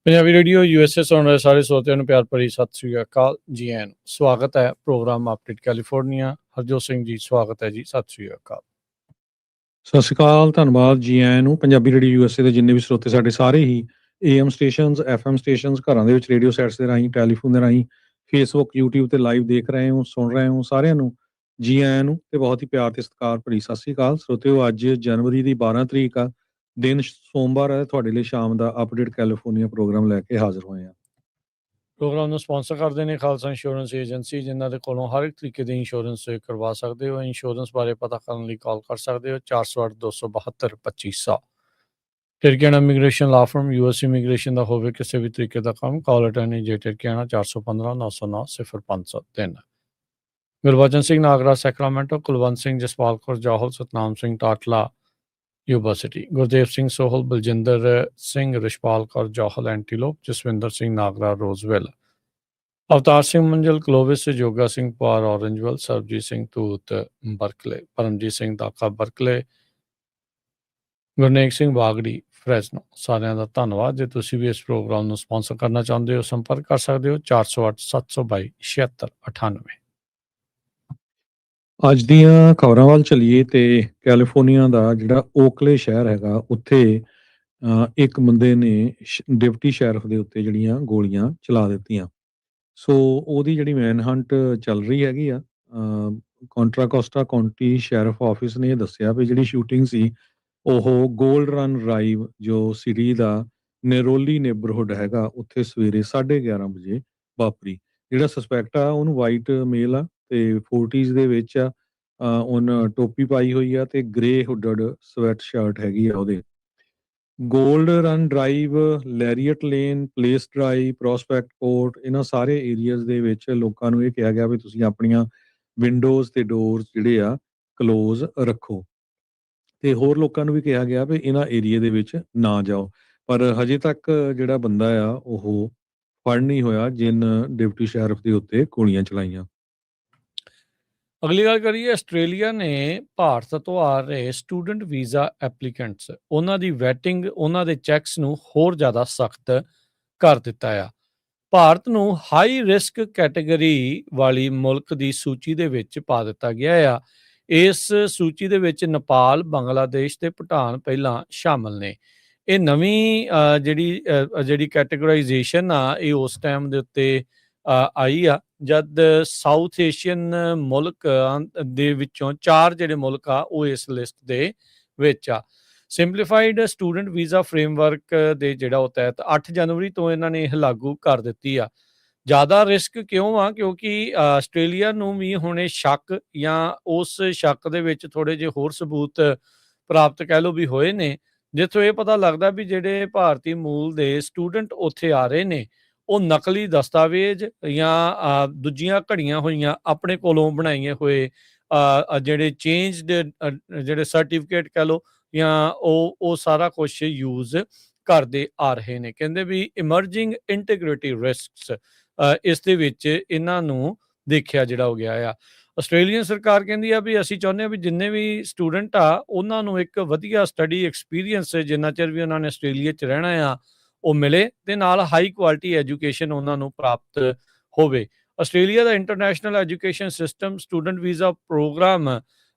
Punjabi radio USA ਸੁਣ ਰਹੇ ਸਾਰੇ ਸਰੋਤਿਆਂ ਨੂੰ ਪਿਆਰ ਭਰੀ ਸਤਿ ਸ੍ਰੀ ਅਕਾਲ ਜੀ ਆਇਆਂ ਨੂੰ। ਸਵਾਗਤ ਹੈ program update California. Harjot Singh ji ਸਵਾਗਤ ਹੈ ਜੀ, ਸਤਿ ਸ੍ਰੀ ਅਕਾਲ। ਸਤਿ ਸ਼੍ਰੀ ਅਕਾਲ, ਧੰਨਵਾਦ ਜੀ ਆਇਆਂ ਨੂੰ। ਪੰਜਾਬੀ ਰੇਡੀਓ USA ਦੇ ਜਿੰਨੇ ਵੀ ਸਰੋਤੇ ਸਾਡੇ ਸਾਰੇ ਹੀ AM ਸਟੇਸ਼ਨਸ, FM ਸਟੇਸ਼ਨਸ, ਘਰਾਂ ਦੇ ਵਿੱਚ ਰੇਡੀਓ ਸੈਟਸ ਦੇ ਰਾਹੀਂ, ਟੈਲੀਫੋਨ ਦੇ ਰਾਹੀਂ, ਫੇਸਬੁੱਕ, YouTube ਤੇ ਲਾਈਵ ਦੇਖ ਰਹੇ ਹੋ, ਸੁਣ ਰਹੇ ਹੋ, ਸਾਰਿਆਂ ਨੂੰ ਜੀ ਆਇਆਂ ਨੂੰ ਤੇ ਬਹੁਤ ਹੀ ਪਿਆਰ ਤੇ ਸਤਿਕਾਰ ਭਰੀ ਸਤਿ ਸ਼੍ਰੀ ਅਕਾਲ। ਸਰੋਤਿਓ, ਅੱਜ ਜਨਵਰੀ ਦੀ 12 ਤਰੀਕ ਆ, ਦਿਨ ਸੋਮਵਾਰ ਹੈ। ਤੁਹਾਡੇ ਲਈ ਸ਼ਾਮ ਦਾ ਅਪਡੇਟ ਕੈਲੀਫੋਰਨੀਆ ਪ੍ਰੋਗਰਾਮ ਲੈ ਕੇ ਹਾਜ਼ਰ ਹੋਏ ਹਾਂ। ਪ੍ਰੋਗਰਾਮ ਨੂੰ ਸਪਾਂਸਰ ਕਰਦੇ ਨੇ ਖਾਲਸਾ ਇੰਸ਼ੋਰੈਂਸ ਏਜੰਸੀ, ਜਿਨ੍ਹਾਂ ਦੇ ਕੋਲੋਂ ਹਰ ਇੱਕ ਤਰੀਕੇ ਦੀ ਇੰਸ਼ੋਰੈਂਸ ਕਰਵਾ ਸਕਦੇ ਹੋ। ਇੰਸ਼ੋਰੈਂਸ ਬਾਰੇ ਪਤਾ ਕਰਨ ਲਈ ਕਾਲ ਕਰ ਸਕਦੇ ਹੋ 408 272 2500। ਟਿਰਕੀਆਣਾ ਇਮੀਗ੍ਰੇਸ਼ਨ ਲਾ ਫਰਮ, US ਇਮੀਗ੍ਰੇਸ਼ਨ ਦਾ ਹੋਵੇ ਕਿਸੇ ਵੀ ਤਰੀਕੇ ਦਾ ਕੰਮ, ਕਾਲ ਅਟਾਰਨੀ ਜੇ ਟਿਰਕੀਆਣਾ 415 909 0503। Gurbachan Singh Nagra Sacramento, Kulwant Singh Jaspal Kaur Johal, Satnam Singh ਟਾਟਲਾ university, Gurdev Singh Sohal, Baljinder Singh Rishpal Kaur Johal ਐਂਟੀਲੋਪ, Jaswinder Singh Nagra ਰੋਜ਼ਵਿਲ, Avtar Singh ਮੰਜਲ ਕਲੋਵਿਸ, Joga Singh Pawar ਔਰੰਜਵਿਲ, Sarabjit Singh ਧੂਤ Berkeley, Paramjit Singh ਦਾਕਾ Berkeley, Gurnek Singh ਬਾਗੜੀ ਫਰੈਜ਼ਨੋ। ਸਾਰਿਆਂ ਦਾ ਧੰਨਵਾਦ। ਜੇ ਤੁਸੀਂ ਵੀ ਇਸ ਪ੍ਰੋਗਰਾਮ ਨੂੰ ਸਪਾਂਸਰ ਕਰਨਾ ਚਾਹੁੰਦੇ ਹੋ, ਸੰਪਰਕ ਕਰ ਸਕਦੇ ਹੋ 408 722 7698। ਅੱਜ ਦੀਆਂ ਖਬਰਾਂ ਵੱਲ ਚੱਲੀਏ ਤੇ ਕੈਲੀਫੋਰਨੀਆ ਦਾ ਜਿਹੜਾ ਓਕਲੇ ਸ਼ਹਿਰ ਹੈਗਾ, ਉੱਥੇ ਇੱਕ ਬੰਦੇ ਨੇ ਡਿਪਟੀ ਸ਼ੈਰਿਫ ਦੇ ਉੱਤੇ ਜਿਹੜੀਆਂ ਗੋਲੀਆਂ ਚਲਾ ਦਿੱਤੀਆਂ। ਸੋ ਉਹਦੀ ਜਿਹੜੀ ਮੈਨਹੰਟ ਚੱਲ ਰਹੀ ਹੈਗੀ ਆ। ਕੰਟਰਾ ਕੋਸਟਾ ਕਾਉਂਟੀ ਸ਼ੈਰਿਫ ਆਫਿਸ ਨੇ ਦੱਸਿਆ ਵੀ ਜਿਹੜੀ ਸ਼ੂਟਿੰਗ ਸੀ ਉਹ ਗੋਲਡ ਰਨ ਡਰਾਈਵ, ਜੋ ਸਿਟੀ ਦਾ ਨੇਰੋਲੀ ਨੇਬਰਹੁੱਡ ਹੈਗਾ, ਉੱਥੇ ਸਵੇਰੇ 11:30 ਵਜੇ ਵਾਪਰੀ। ਜਿਹੜਾ ਸਸਪੈਕਟ ਆ ਉਹਨੂੰ ਵਾਈਟ ਮੇਲ ਆ ਤੇ 40s ਦੇ ਵਿੱਚ ਆ। ਉਹਨ ਟੋਪੀ ਪਾਈ ਹੋਈ ਆ ਤੇ ਗ੍ਰੇ ਹੁੱਡਡ ਸਵੈਟ ਸ਼ਰਟ ਹੈਗੀ ਆ ਉਹਦੇ। Gold Run Drive, Lariat Lane, Place Drive, Prospect Court, ਇਹਨਾਂ ਸਾਰੇ ਏਰੀਆਜ਼ ਦੇ ਵਿੱਚ ਲੋਕਾਂ ਨੂੰ ਇਹ ਕਿਹਾ ਗਿਆ ਵੀ ਤੁਸੀਂ ਆਪਣੀਆਂ ਵਿੰਡੋਜ਼ ਤੇ ਡੋਰਸ ਜਿਹੜੇ ਆ ਕਲੋਜ਼ ਰੱਖੋ, ਤੇ ਹੋਰ ਲੋਕਾਂ ਨੂੰ ਵੀ ਕਿਹਾ ਗਿਆ ਵੀ ਇਹਨਾਂ ਏਰੀਏ ਦੇ ਵਿੱਚ ਨਾ ਜਾਓ। ਪਰ ਹਜੇ ਤੱਕ ਜਿਹੜਾ ਬੰਦਾ ਆ ਉਹ ਫੜ ਨਹੀਂ ਹੋਇਆ ਜਿਨ ਡਿਪਟੀ ਸ਼ੈਰਿਫ ਦੇ ਉੱਤੇ ਗੋਲੀਆਂ ਚਲਾਈਆਂ। ਅਗਲੀ ਗੱਲ ਕਰੀਏ, ਆਸਟ੍ਰੇਲੀਆ ਨੇ ਭਾਰਤ ਤੋਂ ਆ ਰਹੇ ਸਟੂਡੈਂਟ ਵੀਜ਼ਾ ਐਪਲੀਕੈਂਟਸ, ਉਹਨਾਂ ਦੀ ਵੈਟਿੰਗ, ਉਹਨਾਂ ਦੇ ਚੈੱਕਸ ਨੂੰ ਹੋਰ ਜ਼ਿਆਦਾ ਸਖਤ ਕਰ ਦਿੱਤਾ ਆ। ਭਾਰਤ ਨੂੰ ਹਾਈ ਰਿਸਕ ਕੈਟਾਗਰੀ ਵਾਲੀ ਮੁਲਕ ਦੀ ਸੂਚੀ ਦੇ ਵਿੱਚ ਪਾ ਦਿੱਤਾ ਗਿਆ ਆ। ਇਸ ਸੂਚੀ ਦੇ ਵਿੱਚ ਨੇਪਾਲ, ਬੰਗਲਾਦੇਸ਼ ਤੇ ਭੂਟਾਨ ਪਹਿਲਾਂ ਸ਼ਾਮਲ ਨੇ। ਇਹ ਨਵੀਂ ਜਿਹੜੀ ਕੈਟੇਗਰਾਈਜੇਸ਼ਨ ਆ, ਇਹ ਉਸ ਟਾਈਮ ਦੇ ਉੱਤੇ ਆਈ ਆ ਜਦ ਸਾਊਥ ਏਸ਼ੀਅਨ ਮੁਲਕ ਦੇ ਵਿੱਚੋਂ 4 ਜਿਹੜੇ ਮੁਲਕ ਆ ਉਹ ਇਸ ਲਿਸਟ ਦੇ ਵਿੱਚ ਆ। ਸਿੰਪਲੀਫਾਈਡ ਸਟੂਡੈਂਟ ਵੀਜ਼ਾ ਫਰੇਮਵਰਕ ਦੇ ਜਿਹੜਾ ਉਹ ਤਹਿਤ 8 ਜਨਵਰੀ ਤੋਂ ਇਹਨਾਂ ਨੇ ਇਹ ਲਾਗੂ ਕਰ ਦਿੱਤੀ ਆ। ਜ਼ਿਆਦਾ ਰਿਸਕ ਕਿਉਂ ਆ? ਕਿਉਂਕਿ ਆਸਟ੍ਰੇਲੀਆ ਨੂੰ ਵੀ ਹੁਣ ਇਹ ਸ਼ੱਕ ਜਾਂ ਉਸ ਸ਼ੱਕ ਦੇ ਵਿੱਚ ਥੋੜ੍ਹੇ ਜਿਹੇ ਹੋਰ ਸਬੂਤ ਪ੍ਰਾਪਤ ਕਹਿ ਲਓ ਵੀ ਹੋਏ ਨੇ, ਜਿੱਥੋਂ ਇਹ ਪਤਾ ਲੱਗਦਾ ਵੀ ਜਿਹੜੇ ਭਾਰਤੀ ਮੂਲ ਦੇ ਸਟੂਡੈਂਟ ਉੱਥੇ ਆ ਰਹੇ ਨੇ ਉਹ ਨਕਲੀ ਦਸਤਾਵੇਜ਼ ਜਾਂ ਦੂਜੀਆਂ ਘੜੀਆਂ ਹੋਈਆਂ ਆਪਣੇ ਕੋਲੋਂ ਬਣਾਈਏ ਹੋਏ ਜਿਹੜੇ ਚੇਂਜਡ ਜਿਹੜੇ ਸਰਟੀਫਿਕੇਟ ਕਹਿ ਲਓ ਜਾਂ ਉਹ ਸਾਰਾ ਕੁਛ ਯੂਜ਼ ਕਰਦੇ ਆ ਰਹੇ ਨੇ। ਕਹਿੰਦੇ ਵੀ ਇਮਰਜਿੰਗ ਇੰਟੀਗ੍ਰਿਟੀ ਰਿਸਕਸ ਇਸ ਦੇ ਵਿੱਚ ਇਹਨਾਂ ਨੂੰ ਦੇਖਿਆ ਜਿਹੜਾ ਹੋ ਗਿਆ ਆ। ਆਸਟ੍ਰੇਲੀਅਨ ਸਰਕਾਰ ਕਹਿੰਦੀ ਆ ਵੀ ਅਸੀਂ ਚਾਹੁੰਦੇ ਹਾਂ ਵੀ ਜਿੰਨੇ ਵੀ ਸਟੂਡੈਂਟ ਆ ਉਹਨਾਂ ਨੂੰ ਇੱਕ ਵਧੀਆ ਸਟੱਡੀ ਐਕਸਪੀਰੀਅੰਸ, ਜਿੰਨਾ ਚਿਰ ਵੀ ਉਹਨਾਂ ਨੇ ਆਸਟ੍ਰੇਲੀਆ 'ਚ ਰਹਿਣਾ ਆ, ਉਹ ਮਿਲੇ ਤੇ ਨਾਲ ਹਾਈ ਕੁਆਲਿਟੀ ਐਜੂਕੇਸ਼ਨ ਉਹਨਾਂ ਨੂੰ ਪ੍ਰਾਪਤ ਹੋਵੇ। ਆਸਟ੍ਰੇਲੀਆ ਦਾ international education system student visa program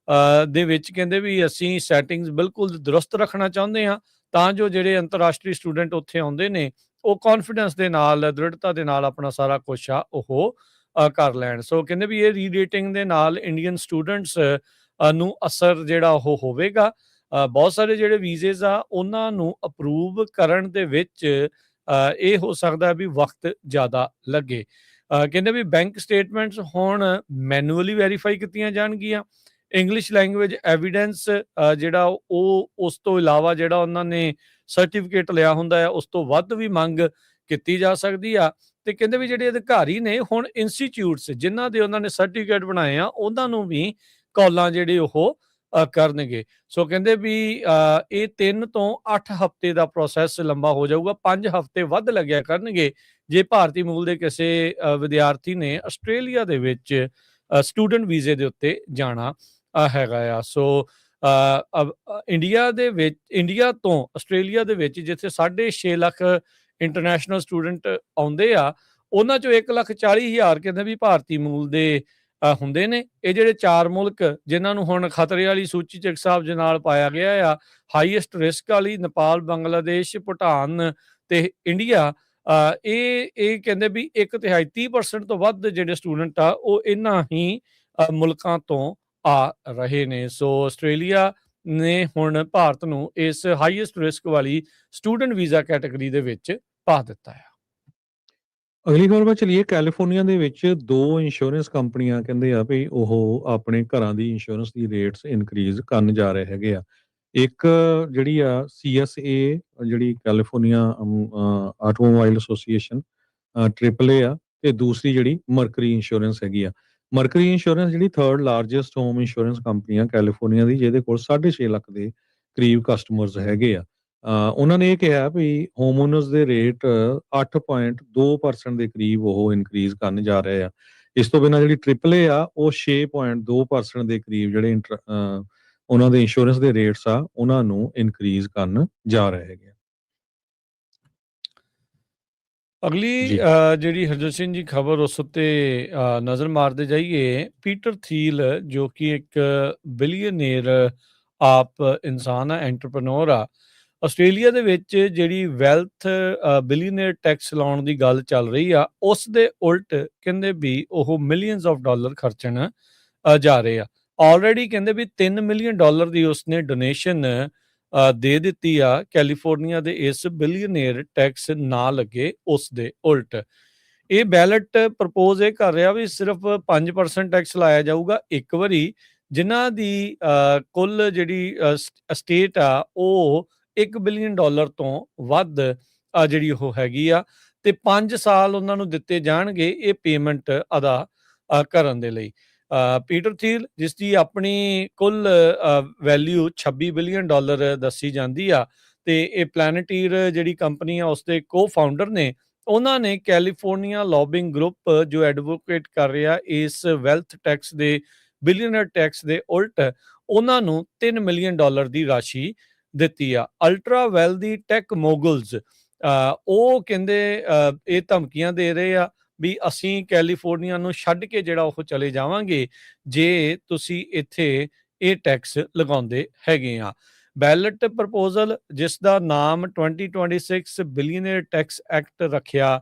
ਦੇ ਵਿੱਚ ਕਹਿੰਦੇ ਵੀ ਅਸੀਂ ਸੈਟਿੰਗਸ ਬਿਲਕੁਲ ਦਰੁਸਤ ਰੱਖਣਾ ਚਾਹੁੰਦੇ ਹਾਂ ਤਾਂ ਜੋ ਜਿਹੜੇ ਅੰਤਰਰਾਸ਼ਟਰੀ ਸਟੂਡੈਂਟ ਉੱਥੇ ਆਉਂਦੇ ਨੇ ਉਹ ਕੌਨਫੀਡੈਂਸ ਦੇ ਨਾਲ, ਦ੍ਰਿੜਤਾ ਦੇ ਨਾਲ ਆਪਣਾ ਸਾਰਾ ਕੁਛ ਆ ਉਹ ਕਰ ਲੈਣ। ਸੋ ਕਹਿੰਦੇ ਵੀ ਇਹ ਰੀਡੇਟਿੰਗ ਦੇ ਨਾਲ ਇੰਡੀਅਨ ਸਟੂਡੈਂਟਸ ਨੂੰ ਅਸਰ ਜਿਹੜਾ ਉਹ ਹੋਵੇਗਾ। ਬਹੁਤ ਸਾਰੇ ਜਿਹੜੇ ਵੀਜ਼ੇਜ਼ ਆ ਉਹਨਾਂ ਨੂੰ ਅਪਰੂਵ ਕਰਨ ਦੇ ਵਿੱਚ ਇਹ ਹੋ ਸਕਦਾ ਵੀ ਵਕਤ ਜ਼ਿਆਦਾ ਲੱਗੇ। ਕਹਿੰਦੇ ਵੀ ਬੈਂਕ ਸਟੇਟਮੈਂਟਸ ਹੁਣ ਮੈਨੂਅਲੀ ਵੈਰੀਫਾਈ ਕੀਤੀਆਂ ਜਾਣਗੀਆਂ। ਇੰਗਲਿਸ਼ ਲੈਂਗੁਏਜ ਐਵੀਡੈਂਸ ਜਿਹੜਾ ਉਹ ਉਸ ਤੋਂ ਇਲਾਵਾ ਜਿਹੜਾ ਉਹਨਾਂ ਨੇ ਸਰਟੀਫਿਕੇਟ ਲਿਆ ਹੁੰਦਾ ਹੈ ਉਸ ਤੋਂ ਵੱਧ ਵੀ ਮੰਗ ਕੀਤੀ ਜਾ ਸਕਦੀ ਆ। ਤੇ ਕਹਿੰਦੇ ਵੀ ਜਿਹੜੇ ਅਧਿਕਾਰੀ ਨੇ ਹੁਣ ਇੰਸਟੀਚਿਊਟਸ ਜਿਨ੍ਹਾਂ ਦੇ ਉਹਨਾਂ ਨੇ ਸਰਟੀਫਿਕੇਟ ਬਣਾਏ ਆ ਉਹਨਾਂ ਨੂੰ ਵੀ ਕਾਲਾਂ ਜਿਹੜੇ ਉਹ ਕਰਨਗੇ। ਸੋ ਕਹਿੰਦੇ ਵੀ ਇਹ 3 ਤੋਂ 8 ਹਫ਼ਤੇ ਦਾ ਪ੍ਰੋਸੈਸ ਲੰਬਾ ਹੋ ਜਾਊਗਾ, 5 ਹਫ਼ਤੇ ਵੱਧ ਲੱਗਿਆ ਕਰਨਗੇ ਜੇ ਭਾਰਤੀ ਮੂਲ ਦੇ ਕਿਸੇ ਵਿਦਿਆਰਥੀ ਨੇ ਆਸਟ੍ਰੇਲੀਆ ਦੇ ਵਿੱਚ ਸਟੂਡੈਂਟ ਵੀਜ਼ੇ ਦੇ ਉੱਤੇ ਜਾਣਾ ਹੈਗਾ ਆ। ਸੋ ਇੰਡੀਆ ਤੋਂ ਆਸਟ੍ਰੇਲੀਆ ਦੇ ਵਿੱਚ ਜਿੱਥੇ 6.5 ਲੱਖ ਇੰਟਰਨੈਸ਼ਨਲ ਸਟੂਡੈਂਟ ਆਉਂਦੇ ਆ, ਉਹਨਾਂ ਚੋਂ 1,40,000 ਕਹਿੰਦੇ ਵੀ ਭਾਰਤੀ ਮੂਲ ਦੇ ਹੁੰਦੇ ਨੇ। ਇਹ ਜਿਹੜੇ 4 ਮੁਲਕ ਜਿਨ੍ਹਾਂ ਨੂੰ ਹੁਣ ਖਤਰੇ ਵਾਲੀ ਸੂਚੀ 'ਚ ਇੱਕ ਹਿਸਾਬ ਦੇ ਨਾਲ ਪਾਇਆ ਗਿਆ ਆ, ਹਾਈਐਸਟ ਰਿਸਕ ਵਾਲੀ, ਨੇਪਾਲ, ਬੰਗਲਾਦੇਸ਼, ਭੂਟਾਨ ਤੇ ਇੰਡੀਆ, ਇਹ ਕਹਿੰਦੇ ਵੀ 1/3 30% ਤੋਂ ਵੱਧ ਜਿਹੜੇ ਸਟੂਡੈਂਟ ਆ ਉਹ ਇਹਨਾਂ ਹੀ ਮੁਲਕਾਂ ਤੋਂ ਆ ਰਹੇ ਨੇ। ਸੋ ਆਸਟ੍ਰੇਲੀਆ ਨੇ ਹੁਣ ਭਾਰਤ ਨੂੰ ਇਸ ਹਾਈਐਸਟ ਰਿਸਕ ਵਾਲੀ ਸਟੂਡੈਂਟ ਵੀਜ਼ਾ ਕੈਟਾਗਰੀ ਦੇ ਵਿੱਚ ਪਾ ਦਿੱਤਾ ਆ। ਅਗਲੀ ਖਬਰ 'ਤੇ ਚੱਲੀਏ। ਕੈਲੀਫੋਰਨੀਆ ਦੇ ਵਿੱਚ 2 ਇੰਸ਼ੋਰੈਂਸ ਕੰਪਨੀਆਂ ਕਹਿੰਦੇ ਆ ਵੀ ਉਹ ਆਪਣੇ ਘਰਾਂ ਦੀ ਇੰਸ਼ੋਰੈਂਸ ਦੀ ਰੇਟਸ ਇਨਕਰੀਜ਼ ਕਰਨ ਜਾ ਰਹੇ ਹੈਗੇ ਆ। ਇੱਕ ਜਿਹੜੀ ਆ CSA, ਜਿਹੜੀ ਕੈਲੀਫੋਰਨੀਆ ਆਟੋਮੋਬਾਈਲ ਐਸੋਸੀਏਸ਼ਨ, AAA ਆ, ਤੇ ਦੂਸਰੀ ਜਿਹੜੀ ਮਰਕਰੀ ਇੰਸ਼ੋਰੈਂਸ ਹੈਗੀ ਆ। ਮਰਕਰੀ ਇੰਸ਼ੋਰੈਂਸ ਜਿਹੜੀ 3rd largest home insurance company ਆ ਕੈਲੀਫੋਰਨੀਆ ਦੀ, ਜਿਹਦੇ ਕੋਲ 6.5 ਲੱਖ ਦੇ ਕਰੀਬ ਕਸਟਮਰਸ ਹੈਗੇ ਆ। ਉਹਨਾਂ ਨੇ ਇਹ ਕਿਹਾ ਵੀ ਹੋਮਓਨਰਸ ਦੇ ਰੇਟ 8.2% ਦੇ ਕਰੀਬ ਉਹ ਇਨਕਰੀਜ਼ ਕਰਨ ਜਾ ਰਹੇ ਆ। ਇਸ ਤੋਂ ਬਿਨਾਂ ਜਿਹੜੀ AAA ਆ ਉਹ 6.2% ਦੇ ਕਰੀਬ ਜਿਹੜੇ ਉਹਨਾਂ ਦੇ ਇੰਸ਼ੋਰੈਂਸ ਦੇ ਰੇਟਸ ਆ ਉਹਨਾਂ ਨੂੰ ਇਨਕਰੀਜ਼ ਕਰਨ ਜਾ ਰਹੇ ਹੈਗੇ ਆ। ਅਗਲੀ ਜੀ। ਜਿਹੜੀ ਹਰਜੋਤ ਸਿੰਘ ਜੀ ਖਬਰ ਉਸ ਉੱਤੇ ਨਜ਼ਰ ਮਾਰਦੇ ਜਾਈਏ। ਪੀਟਰ ਥੀਲ ਜੋ ਕਿ ਇੱਕ ਬਿਲੀਅਨੇਰ ਆਪ ਇਨਸਾਨ ਆ, ਐਂਟਰਪ੍ਰੇਨਿਓਰ ਆ, ਆਸਟ੍ਰੇਲੀਆ ਦੇ ਵਿੱਚ ਜਿਹੜੀ ਵੈਲਥ ਬਿਲੀਅਨੇਰ ਟੈਕਸ ਲਾਉਣ ਦੀ ਗੱਲ ਚੱਲ ਰਹੀ ਆ, ਉਸ ਦੇ ਉਲਟ ਕਹਿੰਦੇ ਵੀ ਉਹ ਮਿਲੀਅਨਸ ਆਫ ਡਾਲਰ ਖਰਚਣ ਜਾ ਰਹੇ ਆ। ਆਲਰੇਡੀ ਕਹਿੰਦੇ ਵੀ $3 ਮਿਲੀਅਨ ਦੀ ਉਸਨੇ ਡੋਨੇਸ਼ਨ ਦੇ ਦਿੱਤੀ ਆ ਕੈਲੀਫੋਰਨੀਆ ਦੇ ਇਸ ਬਿਲੀਅਨੇਰ ਟੈਕਸ ਨਾ ਲੱਗੇ ਉਸ ਦੇ ਉਲਟ। ਇਹ ਬੈਲਟ ਪ੍ਰਪੋਜ਼ ਇਹ ਕਰ ਰਿਹਾ ਵੀ ਸਿਰਫ 5% ਟੈਕਸ ਲਾਇਆ ਜਾਊਗਾ ਇੱਕ ਵਾਰੀ, ਜਿਨ੍ਹਾਂ ਦੀ ਕੁੱਲ ਜਿਹੜੀ ਸਟੇਟ ਆ ਉਹ $1 ਬਿਲੀਅਨ ਤੋਂ ਵੱਧ ਜਿਹੜੀ ਉਹ ਹੈਗੀ ਆ, ਤੇ 5 ਸਾਲ ਉਹਨਾਂ ਨੂੰ ਦਿੱਤੇ ਜਾਣਗੇ ਇਹ ਪੇਮੈਂਟ ਅਦਾ ਕਰਨ ਦੇ ਲਈ। ਪੀਟਰ ਥੀਲ ਜਿਸ ਦੀ ਆਪਣੀ ਕੁੱਲ ਵੈਲਿਊ $26 ਬਿਲੀਅਨ ਦੱਸੀ ਜਾਂਦੀ ਆ, ਤੇ ਇਹ ਪਲੈਨਟੀਰ ਜਿਹੜੀ ਕੰਪਨੀ ਆ ਉਸਦੇ ਕੋ-ਫਾਊਂਡਰ ਨੇ। ਉਹਨਾਂ ਨੇ ਕੈਲੀਫੋਰਨੀਆ ਲੌਬਿੰਗ ਗਰੁੱਪ ਜੋ ਐਡਵੋਕੇਟ ਕਰ ਰਿਹਾ ਇਸ ਵੈਲਥ ਟੈਕਸ ਦੇ, ਬਿਲੀਅਨਰ ਟੈਕਸ ਦੇ ਉਲਟ, ਉਹਨਾਂ ਨੂੰ $3 ਮਿਲੀਅਨ ਦੀ ਰਾਸ਼ੀ ਦਿੱਤੀ ਆ। ਅਲਟਰਾ ਵੈਲਦੀ ਟੈਕ ਮੋਗਲਸ ਉਹ ਕਹਿੰਦੇ ਇਹ ਧਮਕੀਆਂ ਦੇ ਰਹੇ ਆ ਵੀ ਅਸੀਂ ਕੈਲੀਫੋਰਨੀਆ ਨੂੰ ਛੱਡ ਕੇ ਜਿਹੜਾ ਉਹ ਚਲੇ ਜਾਵਾਂਗੇ ਜੇ ਤੁਸੀਂ ਇੱਥੇ ਇਹ ਟੈਕਸ ਲਗਾਉਂਦੇ ਹੈਗੇ ਆ। ਬੈਲਟ ਪ੍ਰਪੋਜ਼ਲ ਜਿਸ ਦਾ ਨਾਮ 2026 ਬਿਲੀਅਨਰ ਟੈਕਸ ਐਕਟ ਰੱਖਿਆ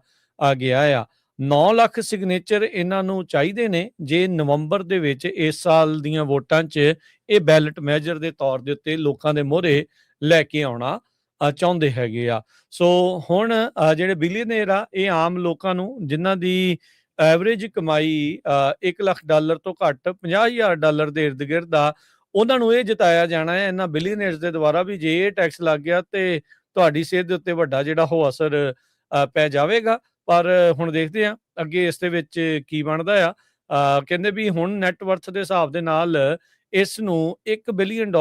ਗਿਆ ਆ, 9 ਲੱਖ ਸਿਗਨੇਚਰ ਇਹਨਾਂ ਨੂੰ ਚਾਹੀਦੇ ਨੇ ਜੇ ਨਵੰਬਰ ਦੇ ਵਿੱਚ ਇਸ ਸਾਲ ਦੀਆਂ ਵੋਟਾਂ 'ਚ ਇਹ ਬੈਲਟ ਮੈਜਰ ਦੇ ਤੌਰ ਦੇ ਉੱਤੇ ਲੋਕਾਂ ਦੇ ਮੂਹਰੇ ਲੈ ਕੇ ਆਉਣਾ ਚਾਹੁੰਦੇ ਹੈਗੇ ਆ। ਸੋ ਹੁਣ ਜਿਹੜੇ ਬਿਲੀਅਨੇਰ ਆ ਇਹ ਆਮ ਲੋਕਾਂ ਨੂੰ ਜਿਨ੍ਹਾਂ ਦੀ ਐਵਰੇਜ ਕਮਾਈ $1 ਲੱਖ ਤੋਂ ਘੱਟ $50,000 ਦੇ ਇਰਦ ਗਿਰਦ ਆ, ਉਹਨਾਂ ਨੂੰ ਇਹ ਜਿਤਾਇਆ ਜਾਣਾ ਹੈ ਇਹਨਾਂ ਬਿਲੀਅਨੇਰਸ ਦੇ ਦੁਆਰਾ ਵੀ ਜੇ ਇਹ ਟੈਕਸ ਲੱਗ ਗਿਆ ਤੇ ਤੁਹਾਡੀ ਸਿਹਤ ਦੇ ਉੱਤੇ ਵੱਡਾ ਜਿਹੜਾ ਉਹ ਅਸਰ ਪੈ ਜਾਵੇਗਾ। ਪਰ ਹੁਣ ਦੇਖਦੇ ਆ ਅੱਗੇ ਇਸ ਦੇ ਵਿੱਚ ਕੀ ਬਣਦਾ ਆ। ਕਹਿੰਦੇ ਵੀ ਹੁਣ ਨੈਟਵਰਥ ਦੇ ਹਿਸਾਬ ਦੇ ਨਾਲ ਇਸ ਨੂੰ $1 ਬਿਲੀਅਨ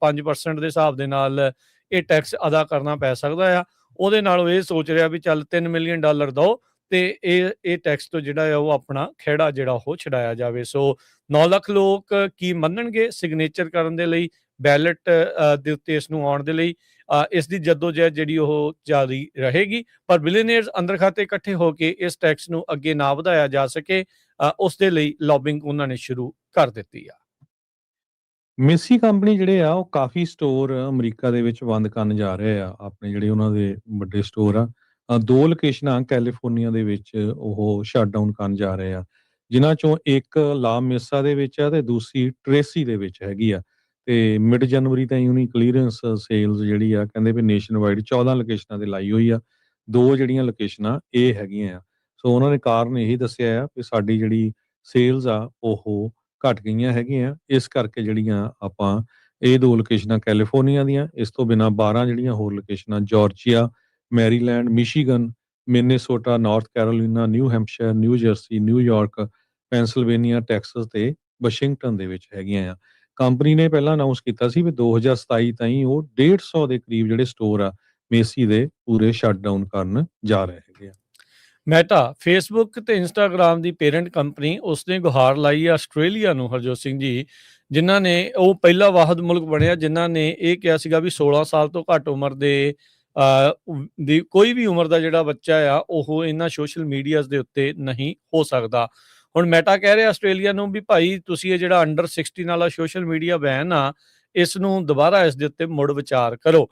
5% ਦੇ ਹਿਸਾਬ ਦੇ ਨਾਲ ਇਹ ਟੈਕਸ ਅਦਾ ਕਰਨਾ ਪੈ ਸਕਦਾ ਆ। ਉਹਦੇ ਨਾਲ ਉਹ ਇਹ ਸੋਚ ਰਿਹਾ ਵੀ ਚੱਲ $3 ਮਿਲੀਅਨ ਦਿਓ ਤੇ ਇਹ ਟੈਕਸ ਤੋਂ ਜਿਹੜਾ ਆ ਉਹ ਆਪਣਾ ਖਹਿੜਾ ਜਿਹੜਾ ਉਹ ਛਡਾਇਆ ਜਾਵੇ। ਸੋ 9 ਲੱਖ ਲੋਕ ਕੀ ਮੰਨਣਗੇ ਸਿਗਨੇਚਰ ਕਰਨ ਦੇ ਲਈ, ਬੈਲਟ ਦੇ ਉੱਤੇ ਇਸ ਨੂੰ ਆਉਣ ਦੇ ਲਈ। ਇਸ ਦੀ ਜਦੋਜਹਿਦ ਜਿਹੜੀ ਉਹ ਜਾਰੀ ਰਹੇਗੀ, ਪਰ ਬਿਲੀਅਨੇਅਰਸ ਅੰਦਰ ਖਾਤੇ ਇਕੱਠੇ ਹੋ ਕੇ ਇਸ ਟੈਕਸ ਨੂੰ ਅੱਗੇ ਨਾ ਵਧਾਇਆ ਜਾ ਸਕੇ ਉਸ ਦੇ ਲਈ ਲੌਬਿੰਗ ਉਹਨਾਂ ਨੇ ਸ਼ੁਰੂ ਕਰ ਦਿੱਤੀ ਆ। ਮੇਸੀ ਕੰਪਨੀ ਜਿਹੜੇ ਆ ਉਹ ਕਾਫੀ ਸਟੋਰ ਅਮਰੀਕਾ ਦੇ ਵਿੱਚ ਬੰਦ ਕਰਨ ਜਾ ਰਹੇ ਆ। ਆਪਣੇ ਜਿਹੜੇ ਉਹਨਾਂ ਦੇ ਵੱਡੇ ਸਟੋਰ ਆ 2 ਲੋਕੇਸ਼ਨਾਂ ਕੈਲੀਫੋਰਨੀਆ ਦੇ ਵਿੱਚ ਉਹ ਸ਼ਟ ਡਾਊਨ ਕਰਨ ਜਾ ਰਹੇ ਆ, ਜਿਨ੍ਹਾਂ ਚੋਂ ਇੱਕ ਲਾ ਮੇਸਾ ਦੇ ਵਿੱਚ ਆ ਤੇ ਦੂਸਰੀ ਟ੍ਰੇਸੀ ਦੇ ਵਿੱਚ ਹੈਗੀ ਆ। ਤੇ ਮਿਡ ਜਨਵਰੀ ਤਾਈਂ ਉਹਨੀ ਕਲੀਅਰੈਂਸ ਸੇਲਸ ਜਿਹੜੀ ਆ ਕਹਿੰਦੇ ਵੀ ਨੇਸ਼ਨ ਵਾਈਡ 14 ਲੋਕੇਸ਼ਨਾਂ ਤੇ ਲਾਈ ਹੋਈ ਆ। 2 ਜਿਹੜੀਆਂ ਲੋਕੇਸ਼ਨਾਂ ਇਹ ਹੈਗੀਆਂ ਆ। ਸੋ ਉਹਨਾਂ ਨੇ ਕਾਰਨ ਇਹੀ ਦੱਸਿਆ ਆ ਕਿ ਸਾਡੀ ਜਿਹੜੀ ਸੇਲਸ ਆ ਉਹ ਘਟ ਗਈਆਂ ਹੈਗੀਆਂ, ਇਸ ਕਰਕੇ ਜਿਹੜੀਆਂ ਆਪਾਂ ਇਹ 2 ਲੋਕੇਸ਼ਨਾਂ ਕੈਲੀਫੋਰਨੀਆ ਦੀਆਂ, ਇਸ ਤੋਂ ਬਿਨਾਂ 12 ਜਿਹੜੀਆਂ ਹੋਰ ਲੋਕੇਸ਼ਨਾਂ Georgia, Maryland, Michigan, Minnesota, North Carolina, New Hampshire, New Jersey, New York, Pennsylvania, Texas ਤੇ ਵਾਸ਼ਿੰਗਟਨ ਦੇ ਵਿੱਚ ਹੈਗੀਆਂ ਆ। ਕੰਪਨੀ ਨੇ ਪਹਿਲਾਂ ਅਨਾਉਂਸ ਕੀਤਾ ਸੀ ਵੀ 2027 ਤਾਈਂ ਉਹ 150 ਦੇ ਕਰੀਬ ਜਿਹੜੇ ਸਟੋਰ ਆ ਮੇਸੀ ਦੇ ਪੂਰੇ ਸ਼ਟ ਡਾਊਨ ਕਰਨ ਜਾ ਰਹੇ ਹੈਗੇ ਆ। ਮੈਟਾ, ਫੇਸਬੁੱਕ ਤੇ ਇੰਸਟਾਗ੍ਰਾਮ ਦੀ ਪੇਰੈਂਟ ਕੰਪਨੀ, ਉਸਨੇ ਗੁਹਾਰ ਲਾਈ ਆ ਆਸਟ੍ਰੇਲੀਆ ਨੂੰ, ਹਰਜੋਤ ਸਿੰਘ ਜੀ, ਜਿਨ੍ਹਾਂ ਨੇ ਉਹ ਪਹਿਲਾ ਵਾਹਿਦ ਮੁਲਕ ਬਣਿਆ ਜਿਨ੍ਹਾਂ ਨੇ ਇਹ ਕਿਹਾ ਸੀਗਾ ਵੀ 16 ਸਾਲ ਤੋਂ ਘੱਟ ਉਮਰ ਦੇ ਦੀ ਕੋਈ ਵੀ ਉਮਰ ਦਾ ਜਿਹੜਾ ਬੱਚਾ ਆ ਉਹ ਇਹਨਾਂ ਸੋਸ਼ਲ ਮੀਡੀਆਜ਼ ਦੇ ਉੱਤੇ ਨਹੀਂ ਹੋ ਸਕਦਾ। ਹੁਣ ਮੈਟਾ ਕਹਿ ਰਿਹਾ ਆਸਟ੍ਰੇਲੀਆ ਨੂੰ ਵੀ ਭਾਈ ਤੁਸੀਂ ਇਹ ਜਿਹੜਾ ਅੰਡਰ 16 ਵਾਲਾ ਸੋਸ਼ਲ ਮੀਡੀਆ ਬੈਨ ਆ ਇਸ ਨੂੰ ਦੁਬਾਰਾ ਇਸ ਦੇ ਉੱਤੇ ਮੁੜ ਵਿਚਾਰ ਕਰੋ।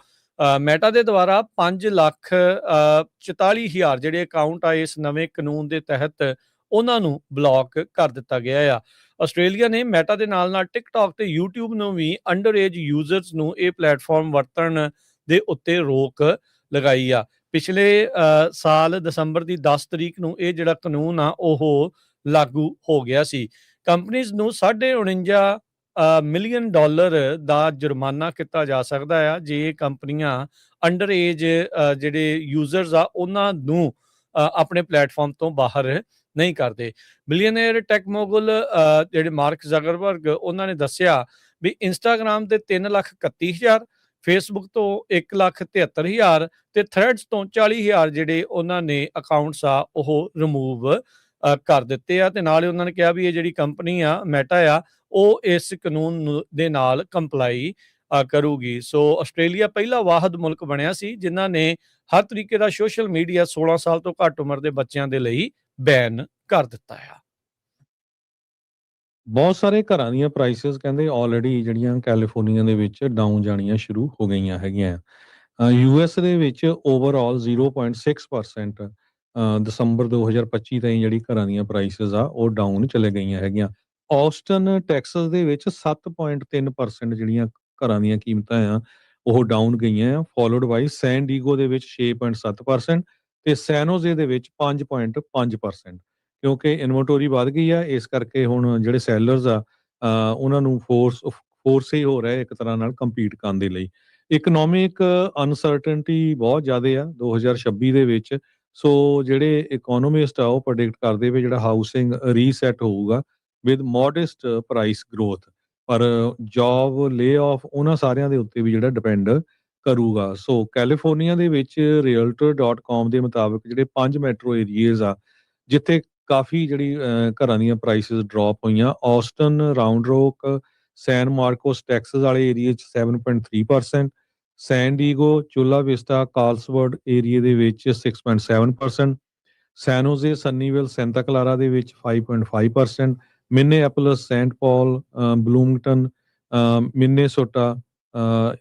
ਮੈਟਾ ਦੇ ਦੁਆਰਾ 5,44,000 ਜਿਹੜੇ ਅਕਾਊਂਟ ਆ ਇਸ ਨਵੇਂ ਕਾਨੂੰਨ ਦੇ ਤਹਿਤ ਉਹਨਾਂ ਨੂੰ ਬਲੌਕ ਕਰ ਦਿੱਤਾ ਗਿਆ ਆ। ਆਸਟ੍ਰੇਲੀਆ ਨੇ ਮੈਟਾ ਦੇ ਨਾਲ ਟਿਕਟੌਕ ਤੇ YouTube ਨੂੰ ਵੀ ਅੰਡਰ ਏਜ ਯੂਜ਼ਰਸ ਨੂੰ ਇਹ ਪਲੇਟਫਾਰਮ ਵਰਤਣ ਦੇ ਉੱਤੇ ਰੋਕ ਲਗਾਈ ਆ। ਪਿਛਲੇ ਸਾਲ ਦਸੰਬਰ ਦੀ 10 ਤਰੀਕ ਨੂੰ ਇਹ ਜਿਹੜਾ ਕਾਨੂੰਨ ਆ ਉਹ ਲਾਗੂ ਹੋ ਗਿਆ ਸੀ। ਕੰਪਨੀਜ਼ ਨੂੰ $49 ਮਿਲੀਅਨ ਦਾ ਜੁਰਮਾਨਾ ਕੀਤਾ ਜਾ ਸਕਦਾ ਆ ਜੇ ਇਹ ਕੰਪਨੀਆਂ ਅੰਡਰ ਏਜ ਜਿਹੜੇ ਯੂਜ਼ਰਸ ਆ ਉਹਨਾਂ ਨੂੰ ਆਪਣੇ ਪਲੇਟਫਾਰਮ ਤੋਂ ਬਾਹਰ ਨਹੀਂ ਕਰਦੇ। ਬਿਲੀਅਨੇਅਰ ਟੈਕ ਮੋਗਲ ਜਿਹੜੇ ਮਾਰਕ ਜ਼ਕਰਬਰਗ ਉਹਨਾਂ ਨੇ ਦੱਸਿਆ ਵੀ ਇੰਸਟਾਗ੍ਰਾਮ ਤੇ 3,31,000, ਫੇਸਬੁੱਕ ਤੋਂ 1,73,000 ਤੇ ਥ੍ਰੈਡਸ ਤੋਂ 40,000 ਜਿਹੜੇ ਉਹਨਾਂ ਨੇ ਅਕਾਊਂਟਸ ਆ ਉਹ ਰਿਮੂਵ ਕਰ ਦਿੱਤੇ ਆ। ਤੇ ਨਾਲ ਹੀ ਉਹਨਾਂ ਨੇ ਕਿਹਾ ਵੀ ਇਹ ਜਿਹੜੀ ਕੰਪਨੀ ਆ ਮੈਟਾ ਆ ਉਹ ਇਸ ਕਾਨੂੰਨ ਦੇ ਨਾਲ ਕੰਪਲਾਈ ਕਰੂਗੀ। ਸੋ ਆਸਟ੍ਰੇਲੀਆ ਪਹਿਲਾ ਵਾਹਿਦ ਮੁਲਕ ਬਣਿਆ ਸੀ ਜਿਨ੍ਹਾਂ ਨੇ ਹਰ ਤਰੀਕੇ ਦਾ ਸੋਸ਼ਲ ਮੀਡੀਆ 16 ਸਾਲ ਤੋਂ ਘੱਟ ਉਮਰ ਦੇ ਬੱਚਿਆਂ ਦੇ ਲਈ ਬੈਨ ਕਰ ਦਿੱਤਾ ਆ। ਬਹੁਤ ਸਾਰੇ ਘਰਾਂ ਦੀਆਂ ਪ੍ਰਾਈਸਿਸ ਕਹਿੰਦੇ ਆਲਰੇਡੀ ਜਿਹੜੀਆਂ ਕੈਲੀਫੋਰਨੀਆ ਦੇ ਵਿੱਚ ਡਾਊਨ ਜਾਣੀਆਂ ਸ਼ੁਰੂ ਹੋ ਗਈਆਂ ਹੈਗੀਆਂ। ਯੂਐਸ ਦੇ ਵਿੱਚ ਓਵਰਆਲ 0.6% ਦਸੰਬਰ 2025 ਤਾਈਂ ਜਿਹੜੀ ਘਰਾਂ ਦੀਆਂ ਪ੍ਰਾਈਸਿਸ ਆ ਉਹ ਡਾਊਨ ਚਲੇ ਗਈਆਂ ਹੈਗੀਆਂ। ਆਸਟਨ ਟੈਕਸਸ ਦੇ ਵਿੱਚ 7.3% ਜਿਹੜੀਆਂ ਘਰਾਂ ਦੀਆਂ ਕੀਮਤਾਂ ਆ ਉਹ ਡਾਊਨ ਗਈਆਂ ਆ, ਫੋਲੋਡ ਬਾਈ ਸੈਨ ਡੀਗੋ ਦੇ ਵਿੱਚ 6.7% ਤੇ ਸੈਨੋਜ਼ੇ ਦੇ ਵਿੱਚ 5.5%। ਕਿਉਂਕਿ ਇਨਵੈਂਟੋਰੀ ਵੱਧ ਗਈ ਆ ਇਸ ਕਰਕੇ ਹੁਣ ਜਿਹੜੇ ਸੈਲਰਸ ਆ ਉਹਨਾਂ ਨੂੰ ਫੋਰਸ ਹੀ ਹੋ ਰਿਹਾ ਇੱਕ ਤਰ੍ਹਾਂ ਨਾਲ ਕੰਪੀਟ ਕਰਨ ਦੇ ਲਈ। ਇਕਨੋਮਿਕ ਅਨਸਰਟਨਟੀ ਬਹੁਤ ਜ਼ਿਆਦਾ ਆ 2026 ਦੇ ਵਿੱਚ। ਸੋ ਜਿਹੜੇ ਇਕੋਨੋਮਿਸਟ ਆ ਉਹ ਪ੍ਰੈਡਿਕਟ ਕਰਦੇ ਵੀ ਜਿਹੜਾ ਹਾਊਸਿੰਗ ਰੀਸੈਟ ਹੋਊਗਾ ਵਿਦ ਮੋਡੈਸਟ ਪ੍ਰਾਈਸ ਗਰੋਥ, ਪਰ ਜੌਬ ਲੇ ਆਫ ਉਹਨਾਂ ਸਾਰਿਆਂ ਦੇ ਉੱਤੇ ਵੀ ਜਿਹੜਾ ਡਿਪੈਂਡ ਕਰੂਗਾ। ਸੋ ਕੈਲੀਫੋਰਨੀਆ ਦੇ ਵਿੱਚ realtor.com ਦੇ ਮੁਤਾਬਕ ਜਿਹੜੇ 5 ਮੈਟਰੋ ਏਰੀਆਜ਼ ਆ ਜਿੱਥੇ ਕਾਫੀ ਜਿਹੜੀ ਘਰਾਂ ਦੀਆਂ ਪ੍ਰਾਈਸਿਸ ਡ੍ਰੌਪ ਹੋਈਆਂ, ਆਸਟਨ, ਰਾਉਂਡ ਰੋਕ, ਸੈਨ ਮਾਰਕੋਸ ਟੈਕਸਸ ਵਾਲੇ ਏਰੀਏ 'ਚ 7.3%, ਸੈਨ ਡੀਗੋ, ਚੁਲਾ ਵਿਸਟਾ, ਕਾਰਲਸਵਰਡ ਏਰੀਏ ਦੇ ਵਿੱਚ 6.7%, ਸੈਨੋਜ਼ੇ, ਸੰਨੀਵਿਲ, ਸੈਂਟਾ ਕਲਾਰਾ ਦੇ ਵਿੱਚ 5.5%, ਮਿਨੇਐਪਲਸ, ਸੈਂਟ ਪਾਲ, ਬਲੂਮਿੰਗਟਨ, ਮਿਨੇਸੋਟਾ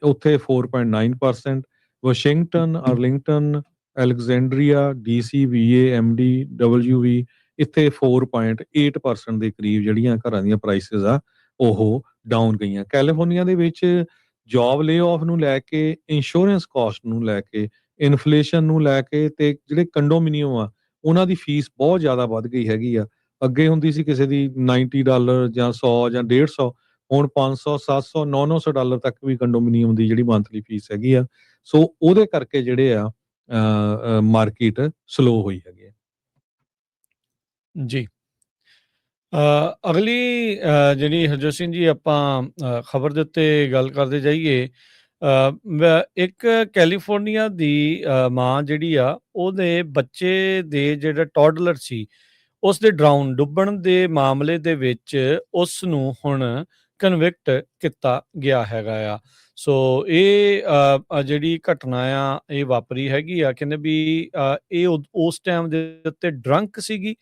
ਉੱਥੇ 4.9%, ਵਾਸ਼ਿੰਗਟਨ, ਅਰਲਿੰਗਟਨ, ਐਲੈਗਜ਼ੈਂਡਰੀਆ, ਡੀਸੀ, ਵੀਏ, ਐਮਡੀ, ਡਬਲਯੂਵੀ ਇੱਥੇ 4.8% ਦੇ ਕਰੀਬ ਜਿਹੜੀਆਂ ਘਰਾਂ ਦੀਆਂ ਪ੍ਰਾਈਸਿਸ ਆ ਉਹ ਡਾਊਨ ਗਈਆਂ। ਕੈਲੀਫੋਰਨੀਆ ਦੇ ਵਿੱਚ ਜੌਬ ਲੇ ਆਫ ਨੂੰ ਲੈ ਕੇ, ਇੰਸ਼ੋਰੈਂਸ ਕਾਸਟ ਨੂੰ ਲੈ ਕੇ, ਇਨਫਲੇਸ਼ਨ ਨੂੰ ਲੈ ਕੇ ਤੇ ਜਿਹੜੇ ਕੰਡੋਮੀਨੀਅਮ ਆ ਉਹਨਾਂ ਦੀ ਫੀਸ ਬਹੁਤ ਜ਼ਿਆਦਾ ਵੱਧ ਗਈ ਹੈਗੀ ਆ। ਅੱਗੇ ਹੁੰਦੀ ਸੀ ਕਿਸੇ ਦੀ $90 ਜਾਂ 100 ਜਾਂ 150, ਹੁਣ 500, 700, $900 ਤੱਕ ਵੀ ਕੰਡੋਮੀਨੀਅਮ ਦੀ ਜਿਹੜੀ ਮੰਥਲੀ ਫੀਸ ਹੈਗੀ ਆ। ਸੋ ਉਹਦੇ ਕਰਕੇ ਜਿਹੜੇ ਆ ਮਾਰਕੀਟ ਸਲੋ ਹੋਈ ਹੈਗੀ ਆ। ਜੀ। ਅਗਲੀ ਜਿਹੜੀ ਹਰਜੋਤ ਸਿੰਘ ਜੀ ਆਪਾਂ ਖਬਰ ਦੇ ਉੱਤੇ ਗੱਲ ਕਰਦੇ ਜਾਈਏ। ਇੱਕ ਕੈਲੀਫੋਰਨੀਆ ਦੀ ਮਾਂ ਜਿਹੜੀ ਆ ਉਹਦੇ ਬੱਚੇ ਦੇ ਜਿਹੜਾ ਟੌਡਲਰ ਸੀ ਉਸ ਦੇ ਡੁੱਬਣ ਦੇ ਮਾਮਲੇ ਦੇ ਵਿੱਚ ਉਸ ਨੂੰ ਹੁਣ ਕਨਵਿਕਟ ਕੀਤਾ ਗਿਆ ਹੈਗਾ ਆ। ਸੋ ਇਹ ਜਿਹੜੀ ਘਟਨਾ ਆ ਇਹ ਵਾਪਰੀ ਹੈਗੀ ਆ। ਕਹਿੰਦੇ ਵੀ ਇਹ ਉਸ ਟਾਈਮ ਦੇ ਉੱਤੇ ਡਰੰਕ ਸੀਗੀ।